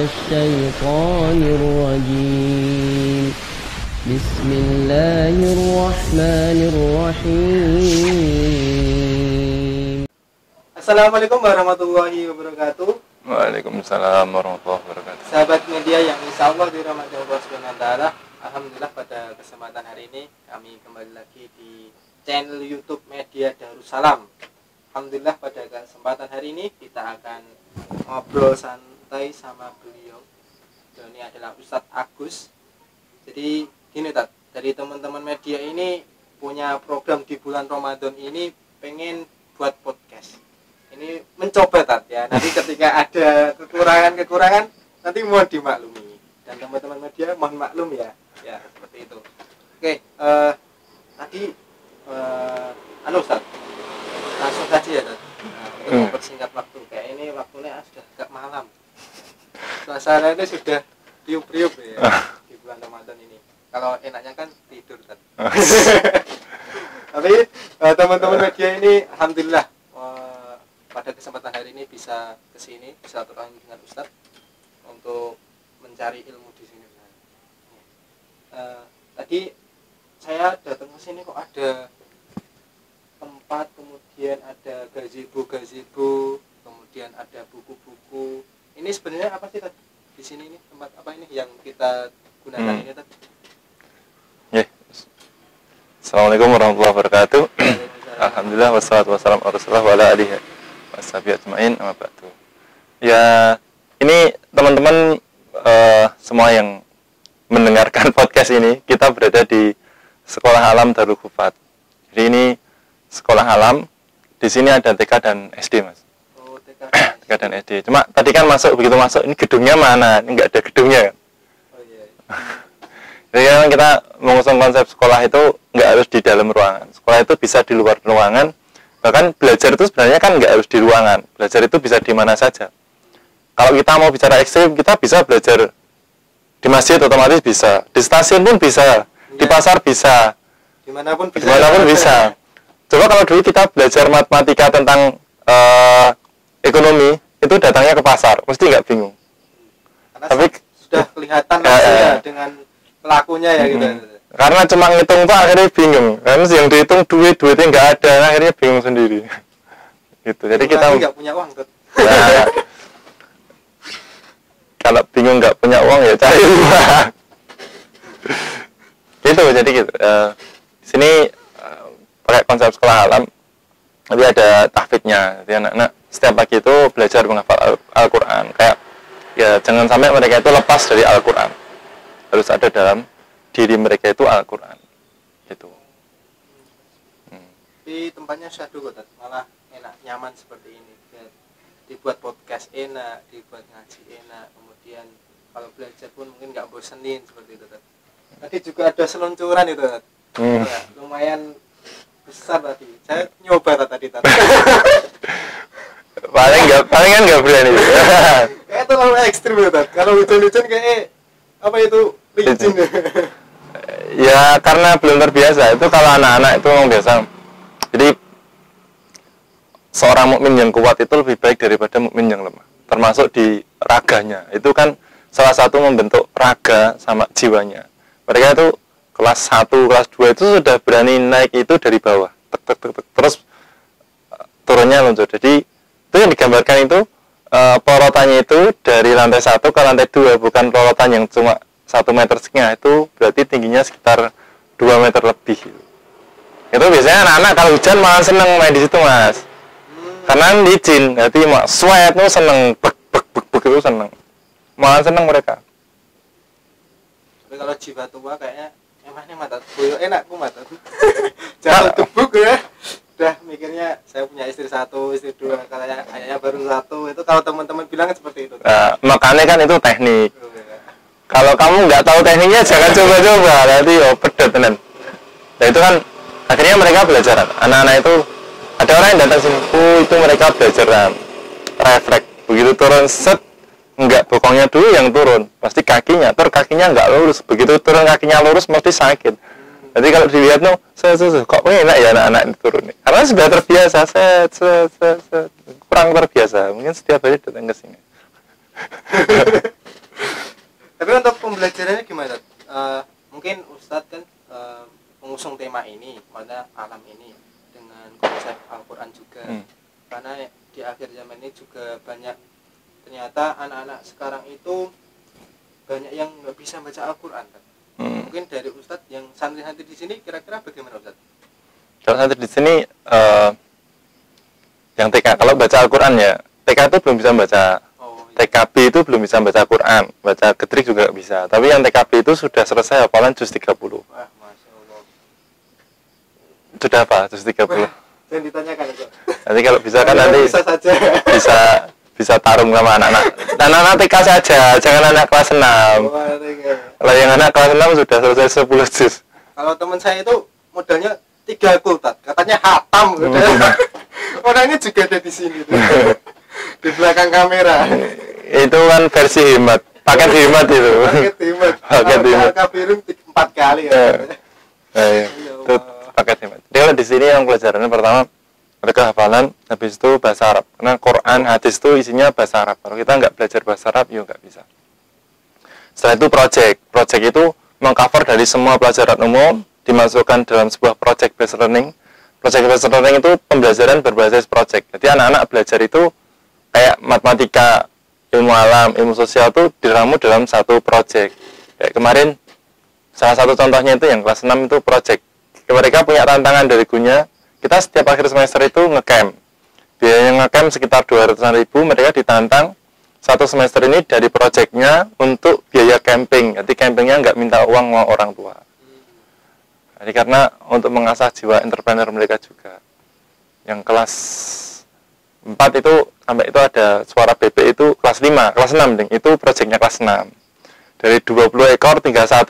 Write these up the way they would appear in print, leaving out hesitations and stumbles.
الشيطان الرجيم بسم الله الرحمن الرحيم. Assalamualaikum warahmatullahi wabarakatuh. Waalaikumsalam warahmatullahi wabarakatuh. Sahabat media yang insya Allah dirahmati Allah Subhanahu wa taala. Alhamdulillah pada kesempatan hari ini kami kembali lagi di channel YouTube Media Darussalam. Alhamdulillah pada kesempatan hari ini kita akan ngobrol santai sama beliau. Ini adalah Ustadz Agus. Jadi gini Tat, dari teman-teman media ini punya program di bulan Ramadan ini pengen buat podcast. Ini mencoba Tat ya. Nanti ketika ada kekurangan nanti mohon dimaklumi. Dan teman-teman media mohon maklum ya. Ya, seperti itu. Oke, tadi Ustaz. Langsung saja ya, Tat. Untuk mempersingkat waktu. Kayak ini waktunya sudah agak malam. Suasana ini sudah riup-riup ya di bulan Ramadan ini. Kalau enaknya kan tidur Tat. Tapi teman-teman media ini alhamdulillah pada kesempatan hari ini bisa kesini bersilaturahmi dengan Ustadz untuk mencari ilmu di sini. Tadi saya datang ke sini kok ada tempat, kemudian ada gazebo, kemudian ada buku-buku. Ini sebenarnya apa sih Tad? Di sini ini tempat apa ini yang kita gunakan ini Tad? Yeah. Assalamualaikum warahmatullahi wabarakatuh. Alhamdulillah wassalatu wassalamu ala Rasulillah wa ala alihi washabihi ajmain amma ba'du. Ya, ini teman-teman semua yang mendengarkan podcast ini, kita berada di Sekolah Alam Darul Hufat. Jadi ini sekolah alam, di sini ada TK dan SD, Mas. Oh, TK dan SD. Cuma tadi kan begitu masuk, ini gedungnya mana? Ini enggak ada gedungnya kan? Oh iya. Jadi kan kita mengusung konsep sekolah itu enggak harus di dalam ruangan. Sekolah itu bisa di luar ruangan. Bahkan belajar itu sebenarnya kan nggak harus di ruangan. Belajar itu bisa di mana saja. Kalau kita mau bicara ekstrim, kita bisa belajar di masjid, otomatis bisa. Di stasiun pun bisa. Di pasar bisa. Dimanapun bisa. Dimanapun bisa. Coba kalau dulu kita belajar matematika tentang ekonomi, itu datangnya ke pasar, mesti nggak bingung. Karena tapi sudah kelihatan ya dengan pelakunya ya gitu. Karena cuma ngitung Pak akhirnya bingung. Karena yang dihitung duitnya nggak ada, akhirnya bingung sendiri. Gitu. Jadi kita nggak punya uang tuh. Ya, kalau bingung nggak punya uang ya cari uang. Gitu. Jadi gitu. Di sini pakai konsep sekolah alam. Tapi ada tahfidnya. Jadi anak-anak setiap pagi itu belajar menghafal Al-Quran. Kayak ya jangan sampai mereka itu lepas dari Al-Quran. Harus ada dalam diri mereka itu Al-Quran gitu. Di tempatnya syahdu kok, malah enak, nyaman seperti ini. Dibuat podcast enak, dibuat ngaji enak, kemudian kalau belajar pun mungkin nggak bosenin seperti itu. Tadi juga ada seluncuran itu, ya, lumayan besar tadi. Saya nyoba tadi. palingan nggak berani. Kayak terlalu ekstrim itu. Kalau hujan-hujan kayak apa itu licin. Ya karena belum terbiasa. Itu kalau anak-anak itu memang biasa. Jadi seorang mukmin yang kuat itu lebih baik daripada mukmin yang lemah. Termasuk di raganya. Itu kan salah satu membentuk raga sama jiwanya. Mereka itu kelas 1, kelas 2 itu sudah berani naik itu dari bawah. Terus turunnya loncat. Jadi itu yang digambarkan itu pelorotannya itu dari lantai 1 ke lantai 2, bukan pelorotan yang cuma 1,5 meter, itu berarti tingginya sekitar 2 meter lebih. Itu biasanya anak-anak kalau hujan malah seneng main di situ, Mas. Karena licin, berarti mak sweat tuh seneng, bek itu seneng. Malah seneng mereka. Tapi kalau jiwa tua kayaknya emangnya mata boyo enak ku mata. Jangan tebuk ya. Udah mikirnya saya punya istri 1, istri 2, kayaknya baru 1. Itu kalau teman-teman bilang seperti itu. Nah, makanya kan itu teknik. Kalau kamu nggak tahu tekniknya jangan coba-coba, nanti pedet tenan. Nah itu kan akhirnya mereka belajar. Anak-anak itu ada orang yang datang sini, itu mereka belajar refleks. Begitu turun set, nggak bokongnya dulu yang turun, pasti kakinya nggak lurus. Begitu turun kakinya lurus mesti sakit. Jadi kalau dilihat kok enak ya anak-anak itu turun. Karena sudah terbiasa, kurang terbiasa. Mungkin setiap hari datang ke sini. anak-anak sekarang itu banyak yang nggak bisa baca Al-Quran kan? Mungkin dari Ustadz yang santri-santri di sini kira-kira bagaimana Ustadz? Kalau santri di sini yang TK, kalau baca Al-Quran ya TK itu belum bisa baca. TKB itu belum bisa baca Quran, baca Gedrik juga nggak bisa. Tapi yang TKB itu sudah selesai hafalan juz 30. Wah, Masya Allah. Sudah apa juz 30? Jangan ditanyakan itu. Nanti kalau bisa kan nanti bisa saja. bisa tarung sama anak-anak TK saja, jangan anak kelas 6. Kalau yang anak kelas 6 sudah selesai 10 juz. Kalau teman saya itu modalnya 3 kultat, katanya hatam. Orangnya juga ada di sini tuh. Di belakang kamera. Itu kan versi hemat, paket hemat itu. Paket hemat. Kabirun 4 kali ya. Iya. Itu paket hemat. Jadi kalau di sini yang pelajarannya pertama mereka hafalan, habis itu bahasa Arab. Karena Quran, hadis itu isinya bahasa Arab. Kalau kita nggak belajar bahasa Arab, ya nggak bisa. Setelah itu project. Project itu mengcover dari semua pelajaran umum, dimasukkan dalam sebuah project based learning. Project based learning itu pembelajaran berbasis project. Jadi anak-anak belajar itu kayak matematika, ilmu alam, ilmu sosial itu diramu dalam satu project. Kayak kemarin salah satu contohnya itu yang kelas 6 itu project. Mereka punya tantangan dari gurunya. Kita setiap akhir semester itu ngecamp. Biayanya ngecamp sekitar 200.000, mereka ditantang satu semester ini dari projectnya untuk biaya camping. Jadi campingnya nggak minta uang sama orang tua. Jadi karena untuk mengasah jiwa entrepreneur mereka juga. Yang kelas 4 itu sampai itu ada suara BP itu kelas 5, kelas 6 ding. Itu proyeknya kelas 6. Dari 20 ekor tinggal 1.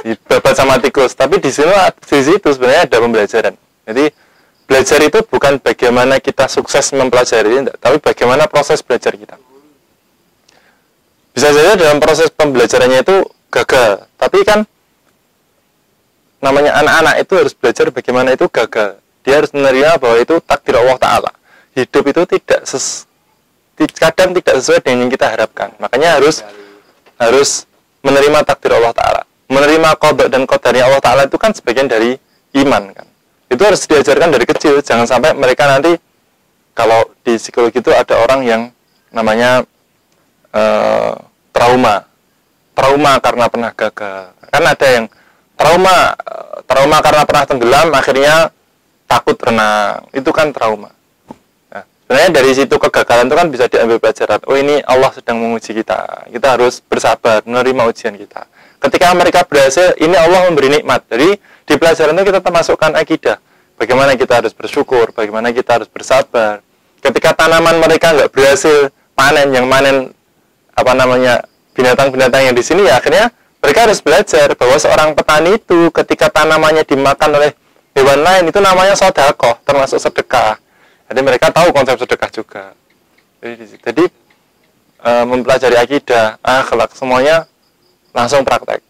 Dibabat sama tikus. Tapi di situ sebenarnya ada pembelajaran. Jadi belajar itu bukan bagaimana kita sukses mempelajari, tapi bagaimana proses belajar kita. Bisa saja dalam proses pembelajarannya itu gagal, tapi kan namanya anak-anak itu harus belajar bagaimana itu gagal. Dia harus menerima bahwa itu takdir Allah Ta'ala. Hidup itu kadang tidak sesuai dengan yang kita harapkan. Makanya harus menerima takdir Allah Ta'ala. Menerima qada dan qadarnya Allah Ta'ala itu kan sebagian dari iman kan. Itu harus diajarkan dari kecil. Jangan sampai mereka nanti, kalau di psikologi itu ada orang yang namanya trauma karena pernah gagal. Kan ada yang trauma karena pernah tenggelam akhirnya takut renang. Itu kan trauma. Sebenarnya dari situ kegagalan itu kan bisa diambil pelajaran. Oh, ini Allah sedang menguji kita. Kita harus bersabar, menerima ujian kita. Ketika mereka berhasil, ini Allah memberi nikmat. Jadi di pelajaran itu kita termasukkan akidah. Bagaimana kita harus bersyukur, bagaimana kita harus bersabar. Ketika tanaman mereka nggak berhasil panen, yang manen binatang-binatang yang di sini, ya akhirnya mereka harus belajar bahwa seorang petani itu ketika tanamannya dimakan oleh hewan lain itu namanya sedekah, termasuk sedekah. Jadi mereka tahu konsep sedekah juga. Jadi mempelajari akidah, akhlak, semuanya langsung praktek.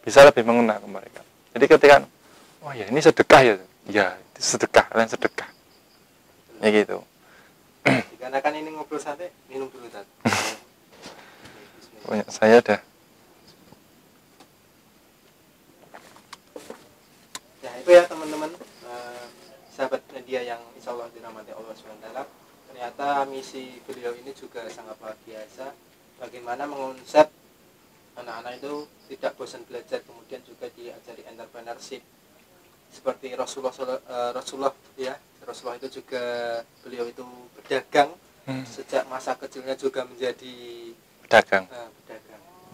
Bisa lebih mengena ke mereka. Jadi ketika, oh ya ini sedekah ya, ya itu sedekah, kalian sedekah. Ya gitu. Dikarenakan ini ngobrol santai, minum dulu tadi. Banyak saya dah. Ya itu ya teman-teman. Sahabat media yang insya Allah dirahmati Allah SWT, ternyata misi beliau ini juga sangat luar biasa. Bagaimana mengonsep anak-anak itu tidak bosan belajar, kemudian juga diajari entrepreneurship seperti Rasulullah ya. Rasulullah itu juga beliau itu berdagang sejak masa kecilnya juga menjadi pedagang.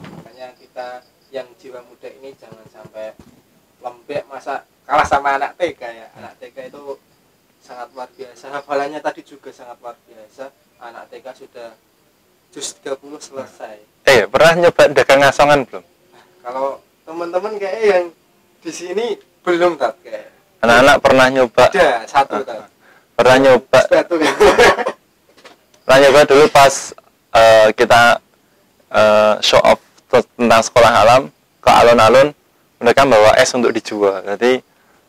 Makanya kita yang jiwa muda ini jangan sampai lembek, masa kalah sama anak TK ya. Anak TK itu sangat luar biasa, hafalannya tadi juga sangat luar biasa. Anak TK sudah juz 30 selesai. Pernah nyoba dagang ngasongan belum? Kalau teman-teman kayak yang di sini belum kayak. Anak-anak pernah nyoba? Ada satu Pernah nyoba. Pernah nyoba dulu pas kita show off tentang sekolah alam ke alun-alun, mereka bawa es untuk dijual. Jadi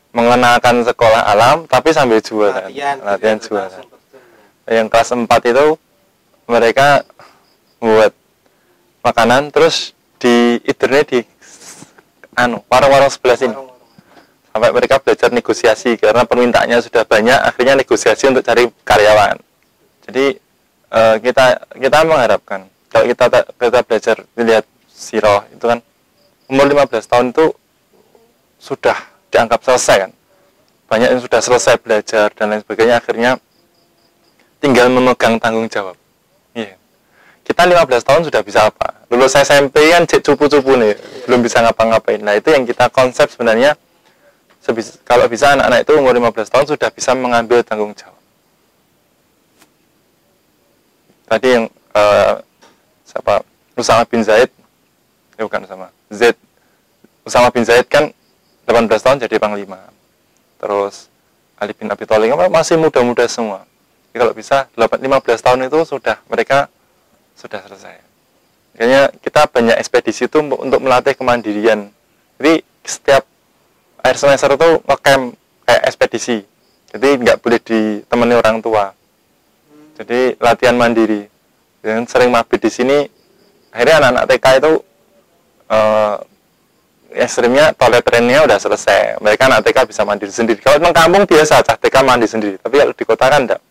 mengenalkan sekolah alam tapi sambil jualan. Latihan jualan. Yang kelas 4 itu mereka buat makanan terus di warung-warung sebelah sini. Sampai mereka belajar negosiasi karena permintaannya sudah banyak, akhirnya negosiasi untuk cari karyawan. Jadi kita mengharapkan kalau kita belajar lihat sirah itu kan umur 15 tahun itu sudah dianggap selesai kan, banyak yang sudah selesai belajar dan lain sebagainya, akhirnya tinggal memegang tanggung jawab. Iya. Kita 15 tahun sudah bisa apa? Lulus SMP kan cek cupu-cupu nih, belum bisa ngapa-ngapain. Nah, itu yang kita konsep sebenarnya, kalau bisa anak-anak itu umur 15 tahun sudah bisa mengambil tanggung jawab. Tadi yang siapa? Usama bin Zaid, bukan Usama bin Zaid kan 18 tahun jadi panglima. Terus Ali bin Abi Thalib masih muda-muda semua. Jadi kalau bisa 15 tahun itu mereka sudah selesai. Makanya kita banyak ekspedisi itu untuk melatih kemandirian. Jadi setiap akhir semester itu ngecamp kayak ekspedisi. Jadi nggak boleh ditemani orang tua. Jadi latihan mandiri. Dan sering mabit di sini. Akhirnya anak-anak TK itu ekstrimnya toilet trainnya udah selesai. Mereka anak TK bisa mandiri sendiri. Kalau di kampung biasa cah TK mandi sendiri. Tapi kalau di kota kan enggak.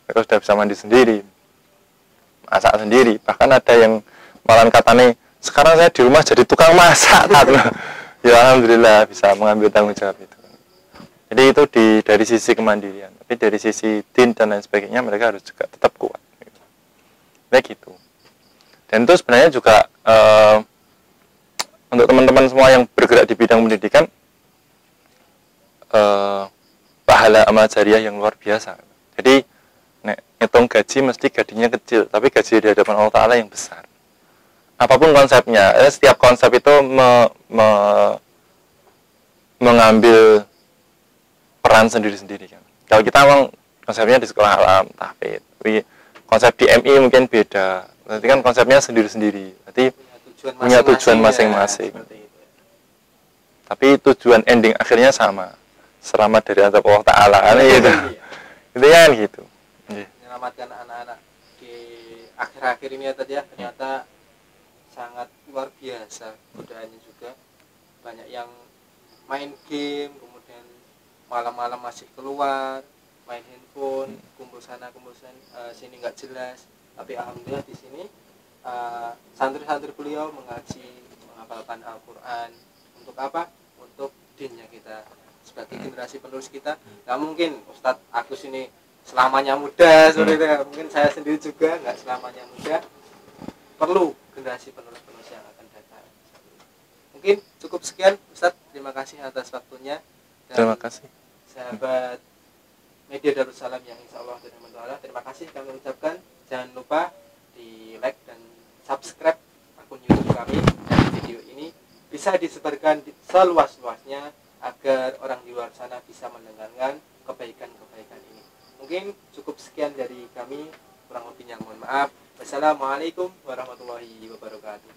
Mereka sudah bisa mandi sendiri, masak sendiri. Bahkan ada yang malah katanya, sekarang saya di rumah jadi tukang masak. Ya alhamdulillah bisa mengambil tanggung jawab itu. Jadi itu dari sisi kemandirian. Tapi dari sisi din dan lain sebagainya mereka harus juga tetap kuat. Kayak gitu. Dan itu sebenarnya juga untuk teman-teman semua yang bergerak di bidang pendidikan, pahala amal jariah yang luar biasa. Jadi hitung gaji mesti gajinya kecil, tapi gaji di hadapan Allah Ta'ala yang besar. Apapun konsepnya, setiap konsep itu mengambil peran sendiri-sendiri kan. Kalau kita memang konsepnya di sekolah alam, tahfidz, tapi konsep di MI mungkin beda. Nanti kan konsepnya sendiri-sendiri. Berarti punya tujuan masing-masing. Ya, tapi tujuan ending akhirnya sama. Selamat dari azab Allah Ta'ala. Gitu. Itu kan gitu. Menyelamatkan anak-anak di akhir-akhir ini ya tadi ya, ternyata sangat luar biasa godaannya juga. Banyak yang main game, kemudian malam-malam masih keluar, main handphone, kumpul sana kumpul sini nggak jelas. Tapi alhamdulillah di sini santri-santri beliau mengaji, menghafalkan Al-Quran. Untuk apa? Untuk dinnya kita sebagai generasi penerus kita. Nggak mungkin Ustadz Agus ini selamanya muda seperti itu. Mungkin saya sendiri juga nggak selamanya muda. Perlu generasi penerus-penerus yang akan datang. Mungkin cukup sekian Ustadz. Terima kasih atas waktunya. Dan terima kasih sahabat media Darussalam yang insya Allah sudah mendoakan. Terima kasih kami ucapkan. Jangan lupa di like dan subscribe akun YouTube kami, dan video ini bisa disebarkan seluas-luasnya agar orang di luar sana bisa mendengarkan kebaikan-kebaikan ini. Mungkin cukup sekian dari kami, kurang lebihnya mohon maaf. Wassalamualaikum warahmatullahi wabarakatuh.